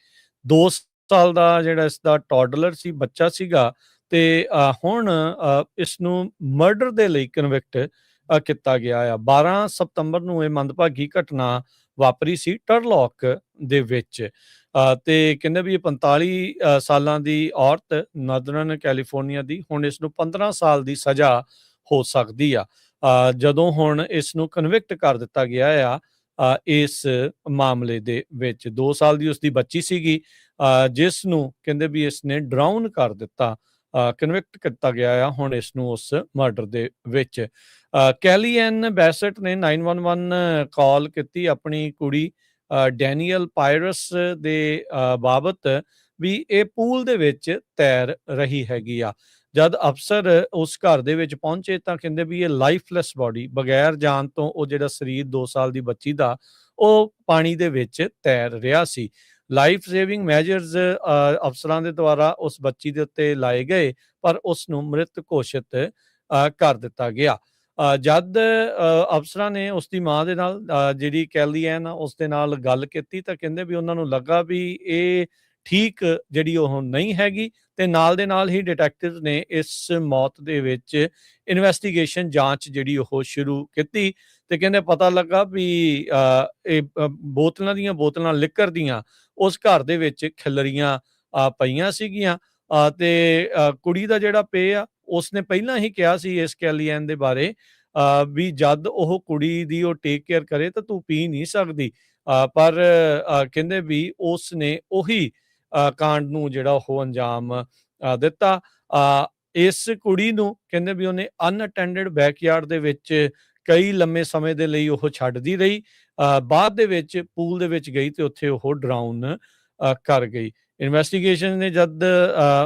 2 ਸਾਲ ਦਾ ਜਿਹੜਾ ਇਸ ਦਾ ਟੌਡਲਰ ਸੀ, ਬੱਚਾ ਸੀਗਾ, ਤੇ ਹੁਣ ਇਸ ਨੂੰ ਮਰਡਰ ਦੇ ਲਈ ਕਨਵਿਕਟ ਕੀਤਾ ਗਿਆ ਆ। 12 ਸਤੰਬਰ ਨੂੰ ਇਹ ਮੰਦਭਾਗੀ ਘਟਨਾ ਵਾਪਰੀ ਸੀ ਟਰਲੌਕ ਦੇ ਵਿੱਚ। ਤੇ ਕਹਿੰਦੇ ਵੀ ਇਹ 45 ਸਾਲਾਂ ਦੀ ਔਰਤ ਨਾਰਦਰਨ ਕੈਲੀਫੋਰਨੀਆ ਦੀ, ਹੁਣ ਇਸ ਨੂੰ 15 ਸਾਲ ਦੀ ਸਜ਼ਾ ਹੋ ਸਕਦੀ ਆ ਜਦੋਂ ਹੁਣ ਇਸ ਨੂੰ ਕਨਵਿਕਟ ਕਰ ਦਿੱਤਾ ਗਿਆ ਆ ਇਸ ਮਾਮਲੇ ਦੇ ਵਿੱਚ। 2 ਸਾਲ ਦੀ ਉਸਦੀ ਬੱਚੀ ਸੀਗੀ ਜਿਸ ਨੂੰ ਕਹਿੰਦੇ ਵੀ ਇਸ ਨੇ ਡਰਾਊਨ ਕਰ ਦਿੱਤਾ, ਕਨਵਿਕਟ ਕੀਤਾ ਗਿਆ ਆ ਹੁਣ ਇਸ ਨੂੰ ਉਸ ਮਰਡਰ ਦੇ ਵਿੱਚ। ਕੈਲੀਐਨ ਬੈਸਟ ਨੇ 911 ਕਾਲ ਕੀਤੀ ਆਪਣੀ ਕੁੜੀ ਡੈਨੀਅਲ ਪਾਇਰਸ ਦੇ ਬਾਬਤ ਵੀ ਇਹ ਪੂਲ ਦੇ ਵਿੱਚ ਤੈਰ ਰਹੀ ਹੈਗੀ ਆ। ਜਦ ਅਫਸਰ ਉਸ ਘਰ ਦੇ ਵਿੱਚ ਪਹੁੰਚੇ ਤਾਂ ਕਹਿੰਦੇ ਵੀ ਇਹ ਲਾਈਫਲੈਸ ਬੋਡੀ, ਬਗੈਰ ਜਾਨ ਤੋਂ ਉਹ ਜਿਹੜਾ ਸਰੀਰ 2 ਸਾਲ ਦੀ ਬੱਚੀ ਦਾ ਉਹ ਪਾਣੀ ਦੇ ਵਿੱਚ ਤੈਰ ਰਿਹਾ ਸੀ। ਲਾਈਫ ਸੇਵਿੰਗ ਮੈਜਰਸ ਅਫਸਰਾਂ ਦੇ ਦੁਆਰਾ ਉਸ ਬੱਚੀ ਦੇ ਉੱਤੇ ਲਾਏ ਗਏ, ਪਰ ਉਸ ਨੂੰ ਮ੍ਰਿਤ ਘੋਸ਼ਿਤ ਕਰ ਦਿੱਤਾ ਗਿਆ। ਜਦ ਅਫਸਰਾਂ ਨੇ ਉਸ ਦੀ ਮਾਂ ਦੇ ਨਾਲ ਜਿਹੜੀ ਕੈਲੀ ਐਨ ਉਸ ਦੇ ਨਾਲ ਗੱਲ ਕੀਤੀ ਤਾਂ ਕਹਿੰਦੇ ਵੀ ਉਹਨਾਂ ਨੂੰ ਲੱਗਾ ਵੀ ਇਹ ਠੀਕ ਜਿਹੜੀ ਉਹ ਨਹੀਂ ਹੈਗੀ, ਤੇ ਨਾਲ ਦੇ ਨਾਲ ਹੀ ਡਿਟੈਕਟਿਵ ਨੇ ਇਸ ਮੌਤ ਦੇ ਵਿੱਚ ਇਨਵੈਸਟੀਗੇਸ਼ਨ ਜਾਂਚ ਜਿਹੜੀ ਉਹ ਸ਼ੁਰੂ ਕੀਤੀ, ਤੇ ਕਹਿੰਦੇ ਪਤਾ ਲੱਗਾ ਵੀ ਇਹ ਬੋਤਲਾਂ ਦੀਆਂ ਬੋਤਲਾਂ ਲਿਕਰ ਦੀਆਂ ਉਸ ਘਰ ਦੇ ਵਿੱਚ ਖਿਲਰੀਆਂ ਪਈਆਂ ਸੀਗੀਆਂ। ਤੇ ਕੁੜੀ ਦਾ ਜਿਹੜਾ ਪੇ ਆ ਉਸਨੇ ਪਹਿਲਾਂ ਹੀ ਕਿਹਾ ਸੀ ਇਸ ਕੈਲੀਐਨ ਦੇ ਬਾਰੇ ਵੀ ਜਦ ਉਹ ਕੁੜੀ ਦੀ ਉਹ ਟੇਕ ਕੇਅਰ ਕਰੇ ਤਾਂ ਤੂੰ ਪੀ ਨਹੀਂ ਸਕਦੀ, ਪਰ ਕਹਿੰਦੇ ਵੀ ਉਸ ਨੇ ਉਹੀ ਕਾਂਡ ਨੂੰ ਜਿਹੜਾ ਉਹ ਅੰਜਾਮ ਦਿੱਤਾ। ਇਸ ਕੁੜੀ ਨੂੰ ਕਹਿੰਦੇ ਵੀ ਉਹਨੇ ਅਨਅਟੈਂਡਡ ਬੈਕਯਾਰਡ ਦੇ ਵਿੱਚ ਕਈ ਲੰਮੇ ਸਮੇਂ ਦੇ ਲਈ ਉਹ ਛੱਡਦੀ ਰਹੀ, ਬਾਅਦ ਦੇ ਵਿੱਚ ਪੂਲ ਦੇ ਵਿੱਚ ਗਈ ਤੇ ਉੱਥੇ ਉਹ ਡਰਾਊਨ ਕਰ ਗਈ। ਇਨਵੈਸਟੀਗੇਸ਼ਨ ਨੇ ਜਦ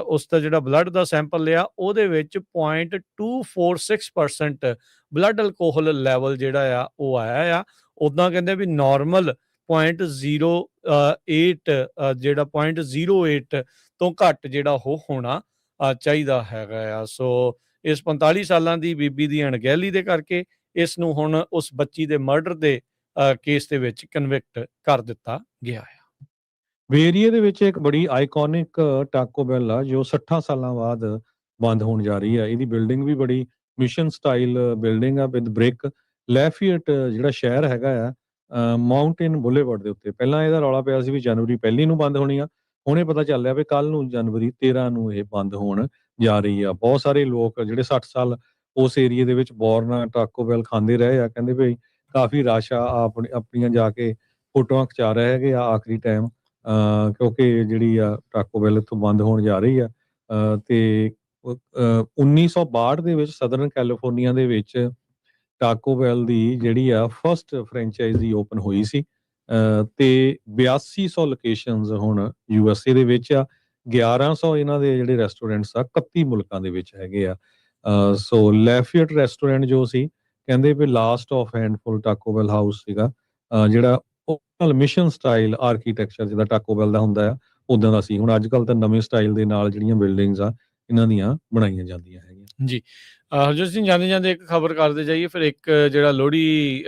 ਉਸ ਦਾ ਜਿਹੜਾ ਬਲੱਡ ਦਾ ਸੈਂਪਲ ਲਿਆ ਉਹਦੇ ਵਿੱਚ 0.246% ਬਲੱਡ ਅਲਕੋਹਲ ਲੈਵਲ ਜਿਹੜਾ ਆ ਉਹ ਆਇਆ ਆ। ਉੱਦਾਂ ਕਹਿੰਦੇ ਵੀ ਨਾਰਮਲ 0.08 ਜਿਹੜਾ 0.08 ਤੋਂ ਘੱਟ ਜਿਹੜਾ ਉਹ ਹੋਣਾ ਚਾਹੀਦਾ ਹੈਗਾ ਆ। ਸੋ ਇਸ 45 ਸਾਲਾਂ ਦੀ ਬੀਬੀ ਦੀ ਅਣਗਹਿਲੀ ਦੇ ਕਰਕੇ ਇਸ ਨੂੰ ਹੁਣ ਉਸ ਬੱਚੀ ਦੇ ਮਰਡਰ ਦੇ ਕੇਸ ਦੇ ਵਿੱਚ ਕਨਵਿਕਟ ਕਰ ਦਿੱਤਾ ਗਿਆ ਹੈ। ਵੇਰੀਏ ਦੇ ਵਿੱਚ ਇੱਕ ਬੜੀ ਆਈਕੋਨਿਕ ਟਾਕੋ ਬੈਲ ਆ ਜੋ 60 ਸਾਲਾਂ ਬਾਅਦ ਬੰਦ ਹੋਣ ਜਾ ਰਹੀ ਹੈ। ਇਹਦੀ ਬਿਲਡਿੰਗ ਵੀ ਬੜੀ ਮਿਸ਼ਨ ਸਟਾਈਲ ਬਿਲਡਿੰਗ ਆ ਵਿਦ ਬ੍ਰਿਕ। ਲੈਫੀਅਟ ਜਿਹੜਾ ਸ਼ਹਿਰ ਹੈਗਾ ਆ ਮਾਊਂਟੇਨ ਬੁਲੇਵਰਡ ਦੇ ਉੱਤੇ। ਪਹਿਲਾਂ ਇਹਦਾ ਰੌਲਾ ਪਿਆ ਸੀ ਵੀ ਜਨਵਰੀ 1 ਨੂੰ ਬੰਦ ਹੋਣੀ ਆ, ਹੁਣ ਇਹ ਪਤਾ ਚੱਲ ਰਿਹਾ ਵੀ ਕੱਲ ਨੂੰ ਜਨਵਰੀ 13 ਨੂੰ ਇਹ ਬੰਦ ਹੋਣ ਜਾ ਰਹੀ ਆ। ਬਹੁਤ ਸਾਰੇ ਲੋਕ ਜਿਹੜੇ 60 ਸਾਲ ਉਸ ਏਰੀਏ ਦੇ ਵਿੱਚ ਬੋਰਨ ਟਾਕੋ ਬੈਲ ਖਾਂਦੇ ਰਹੇ ਆ, ਕਹਿੰਦੇ ਵੀ ਕਾਫੀ ਰਸ਼ ਆ, ਆਪਣੀਆਂ ਜਾ ਕੇ ਫੋਟੋਆਂ ਖਿਚਾ ਰਹੇ ਹੈਗੇ ਆ ਆਖਰੀ ਟਾਈਮ, ਕਿਉਂਕਿ ਜਿਹੜੀ ਆ ਟਾਕੋ ਬੈਲ ਇੱਥੋਂ ਬੰਦ ਹੋਣ ਜਾ ਰਹੀ ਆ। ਤੇ 1962 ਦੇ ਵਿੱਚ ਸਦਰਨ ਕੈਲੀਫੋਰਨੀਆ ਦੇ ਵਿੱਚ ਟਾਕੋ ਬੈਲ ਦੀ ਜਿਹੜੀ ਆ ਫਸਟ ਫਰੈਂਚਾਈਜ਼ੀ ਓਪਨ ਹੋਈ ਸੀ, ਤੇ 8200 ਲੋਕੇਸ਼ਨਸ ਹੁਣ USA ਦੇ ਵਿੱਚ ਆ। 1100 ਇਹਨਾਂ ਦੇ ਜਿਹੜੇ ਰੈਸਟੋਰੈਂਟਸ ਆ 31 ਮੁਲਕਾਂ ਦੇ ਵਿੱਚ ਹੈਗੇ ਆ। ਸੋ ਲੈਫੀਅਟ ਰੈਸਟੋਰੈਂਟ ਜੋ ਸੀ ਕਹਿੰਦੇ ਵੀ last of handful Taco Bell house ਸੀਗਾ, ਜਿਹੜਾ ਮਿਸ਼ਨ ਸਟਾਈਲ ਆਰਕੀਟੈਕਚਰ ਜਿਹਦਾ ਟਾਕੋ ਬੈਲ ਦਾ ਹੁੰਦਾ ਆ ਉਦਾਂ ਦਾ ਸੀ। ਹੁਣ ਅੱਜ ਕੱਲ ਤਾਂ ਨਵੇਂ ਸਟਾਈਲ ਦੇ ਨਾਲ ਜਿਹੜੀਆਂ ਬਿਲਡਿੰਗਸ ਆ ਇਹਨਾਂ ਦੀਆਂ ਬਣਾਈਆਂ ਜਾਂਦੀਆਂ ਹੈਗੀਆਂ ਜੀ। ਹਰਜੋਤ ਸਿੰਘ, ਜਾਂਦੇ ਜਾਂਦੇ ਇੱਕ ਖਬਰ ਕਰਦੇ ਜਾਈਏ, ਫਿਰ ਇੱਕ ਜਿਹੜਾ ਲੋਹੜੀ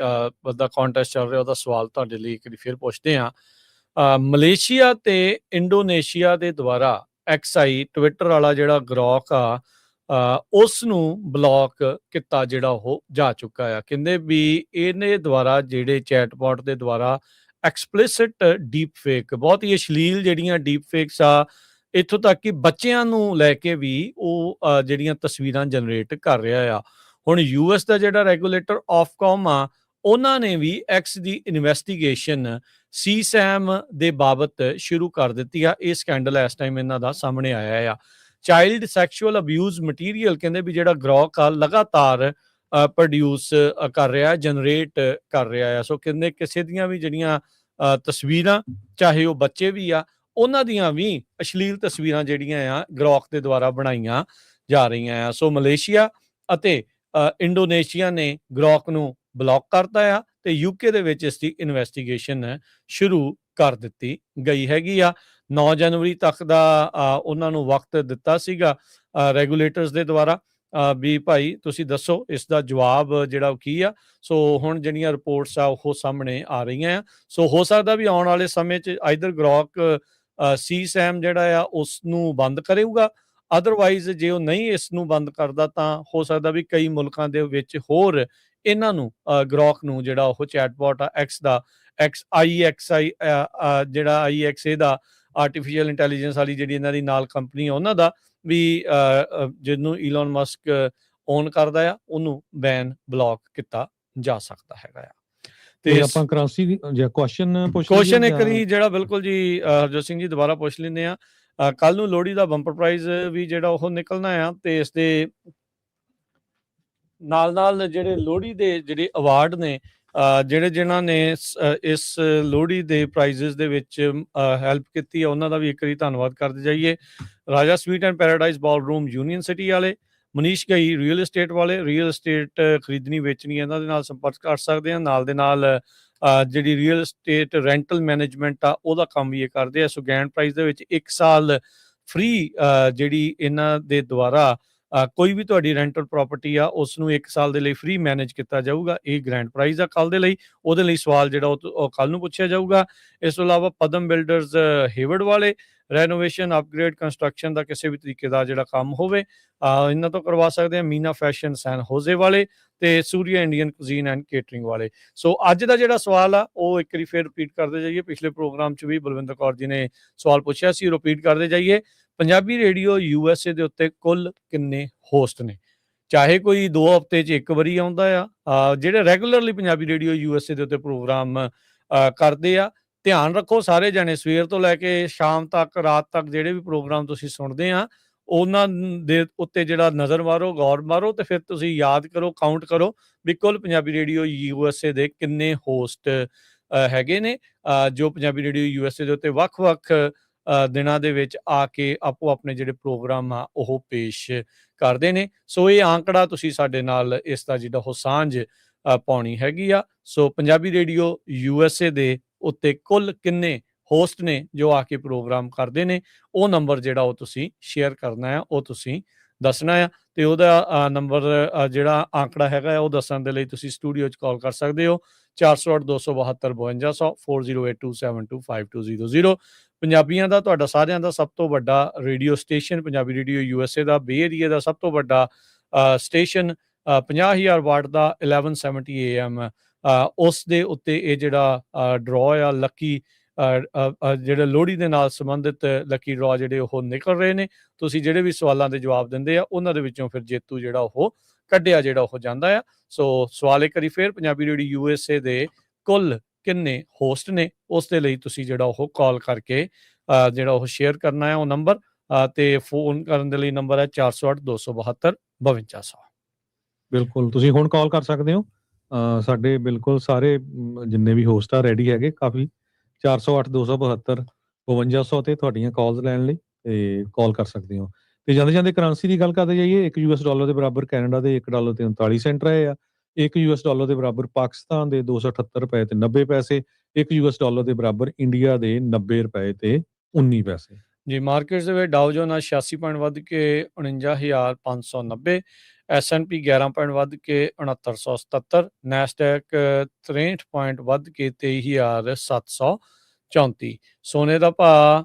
ਦਾ ਕੰਟੈਸਟ ਚੱਲ ਰਿਹਾ ਉਹਦਾ ਸਵਾਲ ਤੁਹਾਡੇ ਲਈ ਇੱਕ ਵਾਰੀ ਫਿਰ ਪੁੱਛਦੇ ਹਾਂ। ਮਲੇਸ਼ੀਆ ਤੇ ਇੰਡੋਨੇਸ਼ੀਆ ਦੇ ਦੁਆਰਾ XI ਟਵਿੱਟਰ ਵਾਲਾ ਜਿਹੜਾ ਗਰੋਕ ਆ ਉਸ ਨੂੰ ਬਲੌਕ ਕੀਤਾ ਜਿਹੜਾ ਉਹ ਜਾ ਚੁੱਕਾ ਆ। ਕਹਿੰਦੇ ਵੀ ਇਹਨੇ ਦੁਆਰਾ ਜਿਹੜੇ ਚੈਟਬੋਟ ਦੇ ਦੁਆਰਾ ਐਕਸਪਲਿਸਿਟ ਡੀਪ ਫੇਕ, ਬਹੁਤ ਹੀ ਅਸ਼ਲੀਲ ਜਿਹੜੀਆਂ ਡੀਪ ਫੇਕਸ ਆ, ਇੱਥੋਂ ਤੱਕ ਕਿ ਬੱਚਿਆਂ ਨੂੰ ਲੈ ਕੇ ਵੀ ਉਹ ਜਿਹੜੀਆਂ ਤਸਵੀਰਾਂ ਜਨਰੇਟ ਕਰ ਰਿਹਾ ਆ। ਹੁਣ US ਦਾ ਜਿਹੜਾ ਰੈਗੂਲੇਟਰ ਆਫਕੌਮ ਆ ਉਹਨਾਂ ਨੇ ਵੀ X ਦੀ ਇਨਵੈਸਟੀਗੇਸ਼ਨ CSAM ਦੇ ਬਾਬਤ ਸ਼ੁਰੂ ਕਰ ਦਿੱਤੀ ਆ। ਇਹ ਸਕੈਂਡਲ ਇਸ ਟਾਈਮ ਇਹਨਾਂ ਦਾ ਸਾਹਮਣੇ ਆਇਆ ਆ। ਚਾਈਲਡ ਸੈਕਸ਼ੂਅਲ ਅਬਿਊਜ਼ ਮਟੀਰੀਅਲ ਕਹਿੰਦੇ ਵੀ ਜਿਹੜਾ ਗਰੋਕ ਆ ਲਗਾਤਾਰ ਪ੍ਰੋਡਿਊਸ ਕਰ ਰਿਹਾ, ਜਨਰੇਟ ਕਰ ਰਿਹਾ ਆ। ਸੋ ਕਹਿੰਦੇ ਕਿਸੇ ਦੀਆਂ ਵੀ ਜਿਹੜੀਆਂ ਤਸਵੀਰਾਂ, ਚਾਹੇ ਉਹ ਬੱਚੇ ਵੀ ਆ, ਉਹਨਾਂ ਦੀਆਂ ਵੀ ਅਸ਼ਲੀਲ ਤਸਵੀਰਾਂ ਜਿਹੜੀਆਂ ਆ ਗਰੋਕ ਦੇ ਦੁਆਰਾ ਬਣਾਈਆਂ ਜਾ ਰਹੀਆਂ ਆ। ਸੋ ਮਲੇਸ਼ੀਆ ਅਤੇ ਇੰਡੋਨੇਸ਼ੀਆ ਨੇ ਗਰੋਕ ਨੂੰ ਬਲੌਕ ਕਰਤਾ ਆ ਤੇ UK ਦੇ ਵਿੱਚ ਇਸ ਦੀ ਇਨਵੈਸਟੀਗੇਸ਼ਨ ਸ਼ੁਰੂ ਕਰ ਦਿੱਤੀ ਗਈ ਹੈਗੀ ਆ। 9 ਜਨਵਰੀ ਤੱਕ ਦਾ ਉਹਨਾਂ ਨੂੰ ਵਕਤ ਦਿੱਤਾ ਸੀਗਾ ਰੈਗੂਲੇਟਰਸ ਦੇ ਦੁਆਰਾ ਵੀ ਭਾਈ ਤੁਸੀਂ ਦੱਸੋ ਇਸ ਦਾ ਜਵਾਬ ਜਿਹੜਾ ਕੀ ਆ। ਸੋ ਹੁਣ ਜਿਹੜੀਆਂ ਰਿਪੋਰਟਸ ਆ ਉਹ ਸਾਹਮਣੇ ਆ ਰਹੀਆਂ ਆ। ਸੋ ਹੋ ਸਕਦਾ ਵੀ ਆਉਣ ਵਾਲੇ ਸਮੇਂ 'ਚ ਆਈਦਰ ਗਰੋਕ CSAM ਜਿਹੜਾ ਆ ਉਸ ਨੂੰ ਬੰਦ ਕਰੇਗਾ, ਅਦਰਵਾਈਜ਼ ਜੇ ਉਹ ਨਹੀਂ ਇਸ ਨੂੰ ਬੰਦ ਕਰਦਾ ਤਾਂ ਹੋ ਸਕਦਾ ਵੀ ਕਈ ਮੁਲਕਾਂ ਦੇ ਵਿੱਚ ਹੋਰ ਇਹਨਾਂ ਨੂੰ ਗਰੋਕ ਨੂੰ ਜਿਹੜਾ ਉਹ ਚੈਟਬੋਟ ਆ X ਦਾ IXI ਜਿਹੜਾ IXA ਦਾ ਆਰਟੀਫਿਸ਼ੀਅਲ ਇੰਟੈਲੀਜੈਂਸ ਵਾਲੀ ਜਿਹੜੀ ਇਹਨਾਂ ਦੀ ਨਾਲ ਕੰਪਨੀ ਆ ਉਹਨਾਂ ਦਾ ਵੀ ਜਿਹਨੂੰ ਈਲਨ ਮਸਕ ਓਨ ਕਰਦਾ ਆ ਉਹਨੂੰ ਬੈਨ ਬਲੌਕ ਕੀਤਾ ਜਾ ਸਕਦਾ ਹੈਗਾ ਆ। ਤੇ ਆਪਾਂ ਕਰੰਸੀ ਦੀ ਕੁਐਸਚਨ ਇੱਕ ਵਾਰੀ ਜਿਹੜਾ ਬਿਲਕੁਲ ਜੀ ਹਰਜੋਤ ਸਿੰਘ ਜੀ ਦੁਬਾਰਾ ਪੁੱਛ ਲੈਂਦੇ ਆ। ਕੱਲ ਨੂੰ ਲੋਹੜੀ ਦਾ ਬੰਪਰ ਪ੍ਰਾਈਜ਼ ਵੀ ਜਿਹੜਾ ਉਹ ਨਿਕਲਣਾ ਆ ਤੇ ਇਸ ਦੇ ਨਾਲ ਜਿਹੜੇ ਲੋਹੜੀ ਦੇ ਜਿਹੜੇ ਅਵਾਰਡ ਨੇ ਜਿਹੜੇ ਜਿਨ੍ਹਾਂ ਨੇ ਇਸ ਲੋਹੜੀ ਦੇ ਪ੍ਰਾਈਜ਼ਸ ਦੇ ਵਿੱਚ ਹੈਲਪ ਕੀਤੀ ਹੈ ਉਹਨਾਂ ਦਾ ਵੀ ਇੱਕ ਵਾਰੀ ਧੰਨਵਾਦ ਕਰਦੇ ਜਾਈਏ। ਰਾਜਾ sweet and paradise ballroom union city ਵਾਲੇ, ਮਨੀਸ਼ ਗਈ ਰੀਅਲ ਐਸਟੇਟ ਵਾਲੇ, ਰੀਅਲ ਐਸਟੇਟ ਖਰੀਦਣੀ ਵੇਚਣੀ ਇਹਨਾਂ ਦੇ ਨਾਲ ਸੰਪਰਕ ਕਰ ਸਕਦੇ ਆ। ਨਾਲ ਦੇ ਨਾਲ ਜਿਹੜੀ ਰੀਅਲ ਐਸਟੇਟ ਰੈਂਟਲ ਮੈਨੇਜਮੈਂਟ ਆ ਉਹਦਾ ਕੰਮ ਵੀ ਇਹ ਕਰਦੇ ਆ। ਸੋ ਗ੍ਰੈਂਡ ਪ੍ਰਾਈਜ਼ ਦੇ ਵਿੱਚ 1 ਸਾਲ ਫ੍ਰੀ ਜਿਹੜੀ ਇਹਨਾਂ ਦੇ ਦੁਆਰਾ ਕੋਈ ਵੀ ਤੁਹਾਡੀ ਰੈਂਟਲ ਪ੍ਰਾਪਰਟੀ ਆ ਉਸ ਨੂੰ 1 ਸਾਲ ਦੇ ਲਈ ਫ੍ਰੀ ਮੈਨੇਜ ਕੀਤਾ ਜਾਊਗਾ। ਇਹ ਗ੍ਰੈਂਡ ਪ੍ਰਾਈਜ਼ ਆ ਕੱਲ ਦੇ ਲਈ, ਉਹਦੇ ਲਈ ਸਵਾਲ ਜਿਹੜਾ ਉਹ ਕੱਲ ਨੂੰ ਪੁੱਛਿਆ ਜਾਊਗਾ। ਇਸ ਤੋਂ ਇਲਾਵਾ ਪਦਮ ਬਿਲਡਰਸ ਹੇਵਰਡ ਵਾਲੇ, ਰੈਨੋਵੇਸ਼ਨ ਅਪਗ੍ਰੇਡ ਕੰਸਟਰਕਸ਼ਨ ਦਾ ਕਿਸੇ ਵੀ ਤਰੀਕੇ ਦਾ ਜਿਹੜਾ ਕੰਮ ਹੋਵੇ ਇਹਨਾਂ ਤੋਂ ਕਰਵਾ ਸਕਦੇ ਆ। ਮੀਨਾ ਫੈਸ਼ਨ ਸੈਨ ਹੋਜ਼ੇ ਵਾਲੇ ਤੇ Surya Indian cuisine and catering ਵਾਲੇ। ਸੋ ਅੱਜ ਦਾ ਜਿਹੜਾ ਸਵਾਲ ਆ ਉਹ ਇੱਕ ਵਾਰੀ ਫਿਰ ਰਿਪੀਟ ਕਰਦੇ ਜਾਈਏ। ਪਿਛਲੇ ਪ੍ਰੋਗਰਾਮ 'ਚ ਵੀ ਬਲਵਿੰਦਰ ਕੌਰ ਜੀ ਨੇ ਸਵਾਲ ਪੁੱਛਿਆ ਸੀ, ਰਿਪੀਟ ਕਰਦੇ ਜਾਈਏ। ਪੰਜਾਬੀ ਰੇਡੀਓ USA ਦੇ ਉੱਤੇ ਕੁੱਲ ਕਿੰਨੇ ਹੋਸਟ ਨੇ? ਚਾਹੇ ਕੋਈ 2 ਹਫ਼ਤੇ 'ਚ 1 ਵਾਰੀ ਆਉਂਦਾ ਆ, ਜਿਹੜੇ ਰੈਗੂਲਰਲੀ ਪੰਜਾਬੀ ਰੇਡੀਓ USA ਦੇ ਉੱਤੇ ਪ੍ਰੋਗਰਾਮ ਕਰਦੇ ਆ। ਧਿਆਨ ਰੱਖੋ ਸਾਰੇ ਜਾਣੇ, ਸਵੇਰ ਤੋਂ ਲੈ ਕੇ ਸ਼ਾਮ ਤੱਕ, ਰਾਤ ਤੱਕ ਜਿਹੜੇ ਵੀ ਪ੍ਰੋਗਰਾਮ ਤੁਸੀਂ ਸੁਣਦੇ ਆ ਉਹਨਾਂ ਦੇ ਉੱਤੇ ਜਿਹੜਾ ਨਜ਼ਰ ਮਾਰੋ, ਗੌਰ ਮਾਰੋ ਤੇ ਫਿਰ ਤੁਸੀਂ ਯਾਦ ਕਰੋ, ਕਾਊਂਟ ਕਰੋ ਵੀ ਕੁੱਲ ਪੰਜਾਬੀ ਰੇਡੀਓ USA ਦੇ ਕਿੰਨੇ ਹੋਸਟ ਹੈਗੇ ਨੇ ਜੋ ਪੰਜਾਬੀ ਰੇਡੀਓ USA ਦੇ ਉੱਤੇ ਵੱਖ-ਵੱਖ ਦਿਨਾਂ ਦੇ ਵਿੱਚ ਆ ਕੇ ਆਪੋ ਆਪਣੇ ਜਿਹੜੇ ਪ੍ਰੋਗਰਾਮ ਆ ਉਹ ਪੇਸ਼ ਕਰਦੇ ਨੇ। ਸੋ ਇਹ ਆਂਕੜਾ ਤੁਸੀਂ ਸਾਡੇ ਨਾਲ ਇਸ ਦਾ ਜਿਹੜਾ ਉਹ ਸਾਂਝ ਪਾਉਣੀ ਹੈਗੀ ਆ। ਸੋ ਪੰਜਾਬੀ ਰੇਡੀਓ USA ਦੇ ਉੱਤੇ ਕੁੱਲ ਕਿੰਨੇ ਹੋਸਟ ਨੇ ਜੋ ਆ ਕੇ ਪ੍ਰੋਗਰਾਮ ਕਰਦੇ ਨੇ, ਉਹ ਨੰਬਰ ਜਿਹੜਾ ਉਹ ਤੁਸੀਂ ਸ਼ੇਅਰ ਕਰਨਾ ਆ, ਉਹ ਤੁਸੀਂ ਦੱਸਣਾ ਆ। ਤੇ ਉਹਦਾ ਨੰਬਰ ਜਿਹੜਾ ਆਂਕੜਾ ਹੈਗਾ ਉਹ ਦੱਸਣ ਦੇ ਲਈ ਤੁਸੀਂ ਸਟੂਡੀਓ 'ਚ ਕਾਲ ਕਰ ਸਕਦੇ ਹੋ 408 272 5200 4082725200। ਪੰਜਾਬੀਆਂ ਦਾ, ਤੁਹਾਡਾ ਸਾਰਿਆਂ ਦਾ ਸਭ ਤੋਂ ਵੱਡਾ radio station Punjabi radio USA ਦਾ, ਬੇ ਏਰੀਏ ਦਾ ਸਭ ਤੋਂ ਵੱਡਾ ਸਟੇਸ਼ਨ 50,000 ਵਾਟ ਦਾ 1170 AM ਉਸ ਦੇ ਉੱਤੇ ਇਹ ਜਿਹੜਾ ਡਰਾਅ ਆ ਲੱਕੀ ਜਿਹੜੇ ਲੋਹੜੀ ਦੇ ਨਾਲ ਸੰਬੰਧਿਤ ਲੱਕੀ ਡਰਾਅ ਜਿਹੜੇ ਉਹ ਨਿਕਲ ਰਹੇ ਨੇ। ਤੁਸੀਂ ਜਿਹੜੇ ਵੀ ਸਵਾਲਾਂ ਦੇ ਜਵਾਬ ਦਿੰਦੇ ਆ ਉਹਨਾਂ ਦੇ ਵਿੱਚੋਂ ਫਿਰ ਜੇਤੂ ਜਿਹੜਾ ਉਹ ਕੱਢਿਆ ਜਿਹੜਾ ਉਹ ਜਾਂਦਾ ਆ। ਸੋ ਸਵਾਲ ਇੱਕ ਵਾਰੀ ਫਿਰ, ਪੰਜਾਬੀ ਰੇਡੀਓ USA ਦੇ ਕੁੱਲ ਕਿੰਨੇ ਹੋਸਟ ਨੇ, ਉਸ ਦੇ ਲਈ ਤੁਸੀਂ ਜਿਹੜਾ ਉਹ ਕਾਲ ਕਰਕੇ ਜਿਹੜਾ ਉਹ ਸ਼ੇਅਰ ਕਰਨਾ ਹੈ ਉਹ ਨੰਬਰ, ਤੇ ਫੋਨ ਕਰਨ ਦੇ ਲਈ ਨੰਬਰ ਹੈ 408 272 5200। ਬਿਲਕੁਲ ਤੁਸੀਂ ਹੁਣ ਕਾਲ ਕਰ ਸਕਦੇ ਹੋ। ਸਾਡੇ ਬਿਲਕੁਲ ਸਾਰੇ ਜਿੰਨੇ ਵੀ ਹੋਸਟ ਆ ਰੈਡੀ ਹੈਗੇ ਕਾਫੀ 408 272 5200 ਤੇ ਤੁਹਾਡੀਆਂ ਕਾਲਸ ਲੈਣ ਲਈ ਤੇ ਕਾਲ ਕਰ ਸਕਦੇ ਹੋ। ਤੇ ਜਾਂਦੇ ਜਾਂਦੇ ਕਰੰਸੀ ਦੀ ਗੱਲ ਕਰਦੇ ਜਾਈਏ। $1 ਦੇ ਬਰਾਬਰ ਕੈਨੇਡਾ ਦੇ $1 ਤੇ 39 ਸੈਂਟ ਰਹੇ ਆ। $1 ਦੇ ਬਰਾਬਰ ਪਾਕਿਸਤਾਨ ਦੇ 278 ਰੁਪਏ ਤੇ 90 ਪੈਸੇ। $1 ਦੇ ਬਰਾਬਰ ਇੰਡੀਆ ਦੇ 90 ਰੁਪਏ ਤੇ 19 ਪੈਸੇ। ਜੀ ਮਾਰਕੀਟਸ ਦੇ ਵਿੱਚ ਡਾਊ ਜੋਨ 86 ਪੁਆਇੰਟ ਵੱਧ ਕੇ 49,590, S&P 11 ਪੁਆਇੰਟ ਵੱਧ ਕੇ 6977, ਨੈਸਡੈਕ 63 ਪੁਆਇੰਟ ਵੱਧ ਕੇ 23,734। ਸੋਨੇ ਦਾ ਭਾਅ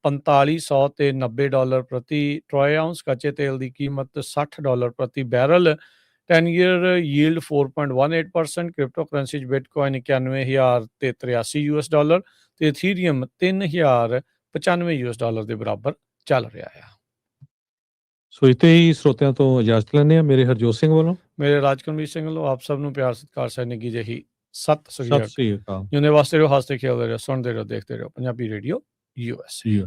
$4500 ਤੇ $90 ਪ੍ਰਤੀ ਟਰੋਏ ਆਉਂਸ। ਕੱਚੇ ਤੇਲ ਦੀ ਕੀਮਤ $60 ਪ੍ਰਤੀ barrel. 10 year yield 4.18%। Crypto currency 'ਚ ਬਿਟਕੋਇਨ 91,000 ਤੇ $83 ਤੇ ਇਥੀਰੀਅਮ 3,095 ਦੇ ਬਰਾਬਰ ਚੱਲ ਰਿਹਾ ਆ। ਸੋ ਇੱਥੇ ਹੀ ਸਰੋਤਿਆਂ ਤੋਂ ਇਜਾਜ਼ਤ ਲੈਂਦੇ ਹਾਂ। ਮੇਰੇ ਹਰਜੋਤ ਸਿੰਘ ਵੱਲੋਂ, ਮੇਰੇ ਰਾਜਕਰਮੀਰ ਸਿੰਘ ਵੱਲੋਂ ਆਪ ਸਭ ਨੂੰ ਪਿਆਰ ਸਤਿਕਾਰ ਸਹਿ ਨਿੱਘੀ ਜਿਹੀ ਸਤਿ ਸ੍ਰੀ ਅਕਾਲ। ਜਿਉਂਦੇ ਵਾਸਤੇ ਰਹੋ, ਹੱਸਦੇ ਖੇਡਦੇ ਰਹੋ, ਸੁਣਦੇ ਰਹੋ, ਦੇਖਦੇ ਰਹੋ ਪੰਜਾਬੀ ਰੇਡੀਓ USA।